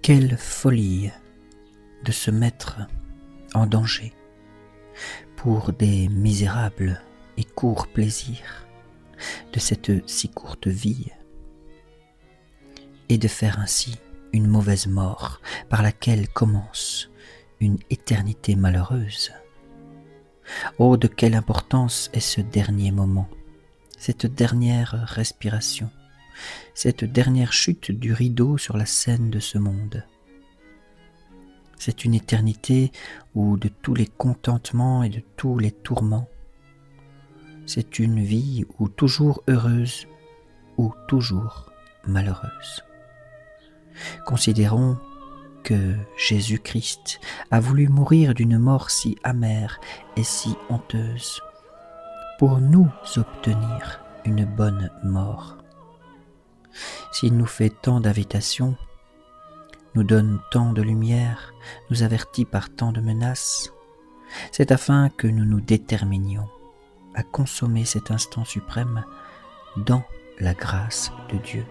Quelle folie de se mettre en danger pour des misérables et courts plaisirs de cette si courte vie, et de faire ainsi une mauvaise mort par laquelle commence une éternité malheureuse. Oh, de quelle importance est ce dernier moment, cette dernière respiration, cette dernière chute du rideau sur la scène de ce monde. C'est une éternité où de tous les contentements et de tous les tourments, c'est une vie ou toujours heureuse ou toujours malheureuse. Considérons que Jésus-Christ a voulu mourir d'une mort si amère et si honteuse pour nous obtenir une bonne mort. S'il nous fait tant d'invitations, nous donne tant de lumière, nous avertit par tant de menaces, c'est afin que nous nous déterminions à consommer cet instant suprême dans la grâce de Dieu.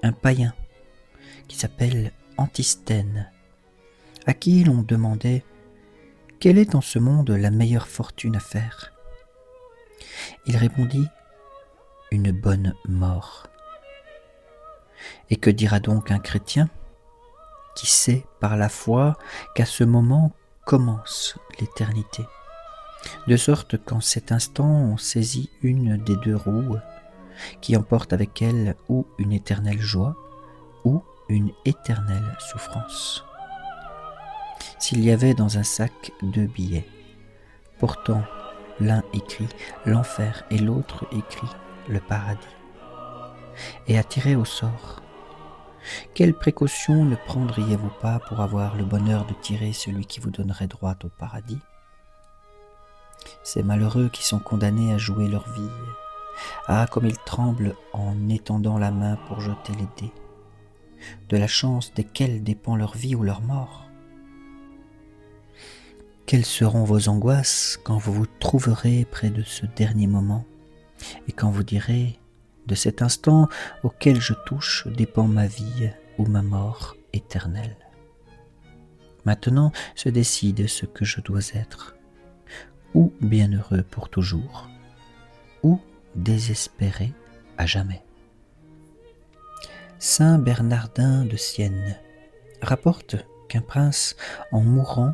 Un païen qui s'appelle Antisthène, à qui l'on demandait quelle est en ce monde la meilleure fortune à faire. Il répondit une bonne mort. Et que dira donc un chrétien qui sait par la foi qu'à ce moment commence l'éternité, de sorte qu'en cet instant on saisit une des deux roues qui emporte avec elle ou une éternelle joie ou une éternelle souffrance. S'il y avait dans un sac 2 billets, portant l'un écrit l'enfer et l'autre écrit le paradis, et à tirer au sort, quelle précaution ne prendriez-vous pas pour avoir le bonheur de tirer celui qui vous donnerait droit au paradis? Ces malheureux qui sont condamnés à jouer leur vie, ah, comme ils tremblent en étendant la main pour jeter les dés, de la chance desquels dépend leur vie ou leur mort. Quelles seront vos angoisses quand vous vous trouverez près de ce dernier moment, et quand vous direz « De cet instant auquel je touche dépend ma vie ou ma mort éternelle. Maintenant se décide ce que je dois être, ou bienheureux pour toujours, ou désespéré à jamais. » Saint Bernardin de Sienne rapporte qu'un prince, en mourant,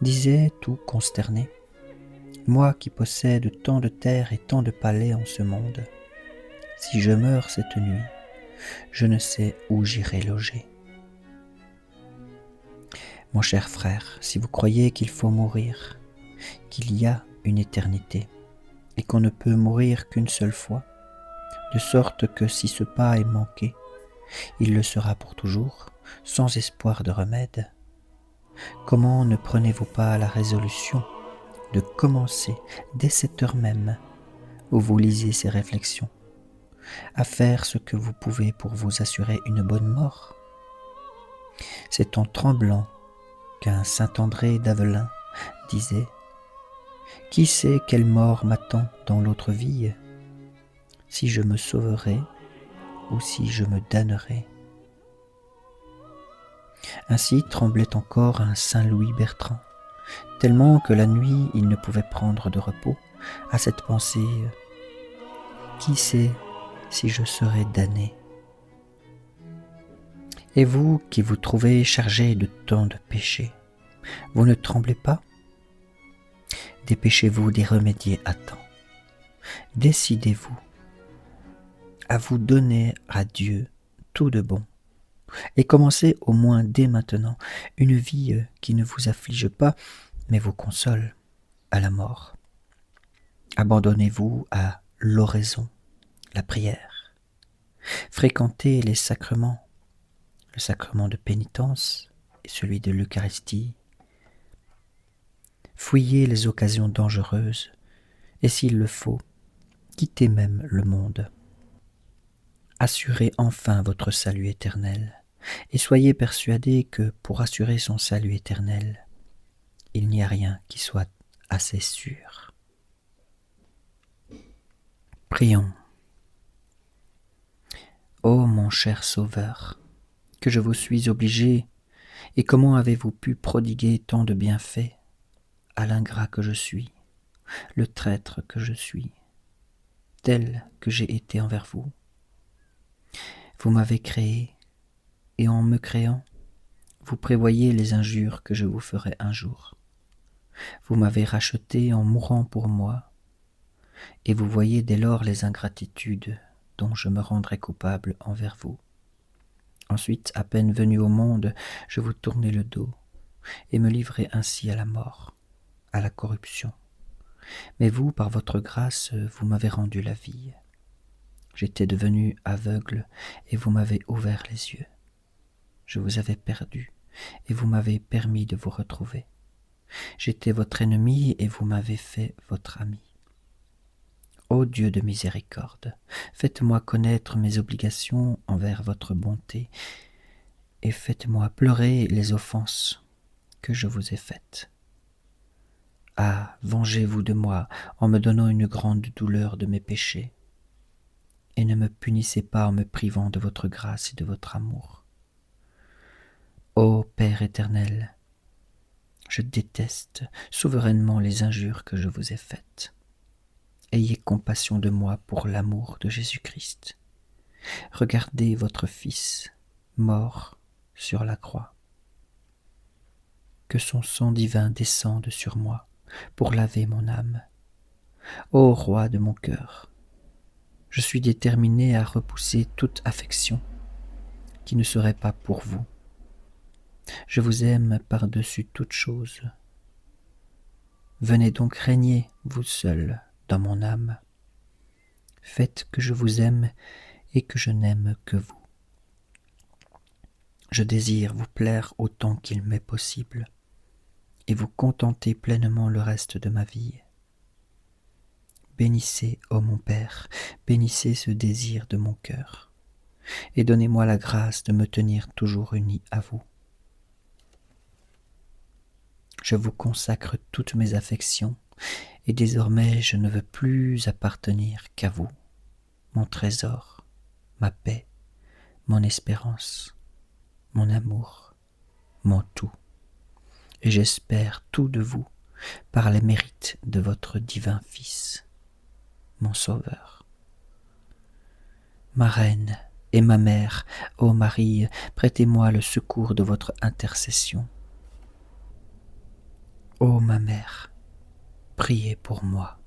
disait tout consterné : « Moi qui possède tant de terres et tant de palais en ce monde, si je meurs cette nuit, je ne sais où j'irai loger. » Mon cher frère, si vous croyez qu'il faut mourir, qu'il y a une éternité, et qu'on ne peut mourir qu'une seule fois, de sorte que si ce pas est manqué, il le sera pour toujours, sans espoir de remède, comment ne prenez-vous pas la résolution de commencer dès cette heure même où vous lisez ces réflexions, à faire ce que vous pouvez pour vous assurer une bonne mort? C'est en tremblant qu'un saint André d'Avelin disait : « Qui sait quelle mort m'attend dans l'autre vie, si je me sauverai ou si je me damnerai. » Ainsi tremblait encore un saint Louis Bertrand, tellement que la nuit il ne pouvait prendre de repos à cette pensée : « Qui sait si je serai damné ?» Et vous qui vous trouvez chargé de tant de péchés, vous ne tremblez pas? Dépêchez-vous d'y remédier à temps. Décidez-vous à vous donner à Dieu tout de bon, et commencez au moins dès maintenant une vie qui ne vous afflige pas, mais vous console à la mort. Abandonnez-vous à l'oraison, la prière. Fréquentez les sacrements, le sacrement de pénitence et celui de l'Eucharistie. Fouillez les occasions dangereuses, et s'il le faut, quittez même le monde. Assurez enfin votre salut éternel, et soyez persuadés que pour assurer son salut éternel, il n'y a rien qui soit assez sûr. Prions. Ô mon cher Sauveur, que je vous suis obligé, et comment avez-vous pu prodiguer tant de bienfaits à l'ingrat que je suis, le traître que je suis, tel que j'ai été envers vous. Vous m'avez créé, et en me créant, vous prévoyez les injures que je vous ferai un jour. Vous m'avez racheté en mourant pour moi, et vous voyez dès lors les ingratitudes dont je me rendrai coupable envers vous. Ensuite, à peine venu au monde, je vous tournai le dos, et me livrai ainsi à la mort, à la corruption. Mais vous, par votre grâce, vous m'avez rendu la vie. J'étais devenu aveugle, et vous m'avez ouvert les yeux. Je vous avais perdu, et vous m'avez permis de vous retrouver. J'étais votre ennemi, et vous m'avez fait votre ami. Ô Dieu de miséricorde, faites-moi connaître mes obligations envers votre bonté, et faites-moi pleurer les offenses que je vous ai faites. Ah, vengez-vous de moi en me donnant une grande douleur de mes péchés, et ne me punissez pas en me privant de votre grâce et de votre amour. Ô Père éternel, je déteste souverainement les injures que je vous ai faites. Ayez compassion de moi pour l'amour de Jésus-Christ. Regardez votre Fils, mort sur la croix. Que son sang divin descende sur moi pour laver mon âme. Ô Roi de mon cœur, je suis déterminé à repousser toute affection qui ne serait pas pour vous. Je vous aime par-dessus toute chose. Venez donc régner, vous seul, dans mon âme. Faites que je vous aime et que je n'aime que vous. Je désire vous plaire autant qu'il m'est possible et vous contenter pleinement le reste de ma vie. Bénissez, ô mon Père, bénissez ce désir de mon cœur et donnez-moi la grâce de me tenir toujours uni à vous. Je vous consacre toutes mes affections, et désormais je ne veux plus appartenir qu'à vous, mon trésor, ma paix, mon espérance, mon amour, mon tout. Et j'espère tout de vous par les mérites de votre divin Fils, mon Sauveur. Ma Reine et ma Mère, ô Marie, prêtez-moi le secours de votre intercession. Ô ma Mère, priez pour moi.